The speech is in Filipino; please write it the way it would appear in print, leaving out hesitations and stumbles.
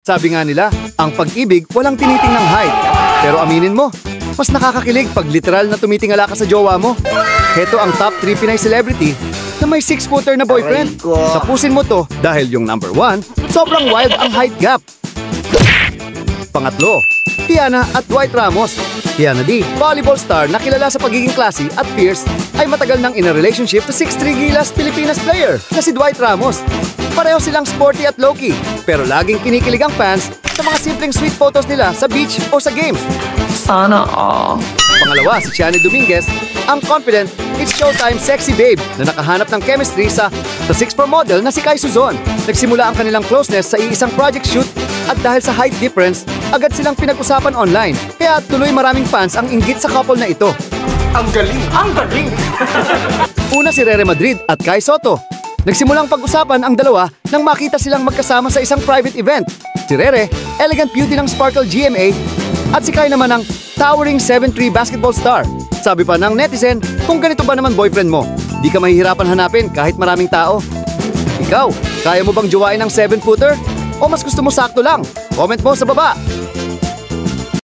Sabi nga nila, ang pag-ibig walang tinitingnang height. Pero aminin mo, mas nakakakilig pag literal na tumitingala ka sa jowa mo. Heto ang top 3 Pinay celebrity na may 6-footer na boyfriend. Tapusin mo to dahil yung number 1, sobrang wild ang height gap. Pangatlo, Tiana at Dwight Ramos. Tiana D, volleyball star na kilala sa pagiging classy at fierce, ay matagal nang in a relationship sa 6'3 Gilas Pilipinas player na si Dwight Ramos. Pareho silang sporty at low-key, pero laging kinikilig ang fans sa mga simpleng sweet photos nila sa beach o sa games. Sana all. Pangalawa, si Chani Dominguez, ang confident, it's showtime sexy babe na nakahanap ng chemistry sa 6'4 model na si Kai Suzon. Nagsimula ang kanilang closeness sa iisang project shoot at dahil sa height difference, agad silang pinag-usapan online. Kaya tuloy maraming fans ang inggit sa couple na ito. Ang galing! Ang galing! Una si Rere Madrid at Kai Soto. Nagsimulang pag-usapan ang dalawa nang makita silang magkasama sa isang private event. Si Rere, elegant beauty ng Sparkle GMA, at si Kai naman ang towering 7'3 basketball star. Sabi pa ng netizen, kung ganito ba naman boyfriend mo, di ka mahihirapan hanapin kahit maraming tao. Ikaw, kaya mo bang jowain ng 7-footer? O mas gusto mo sakto lang? Comment mo sa baba!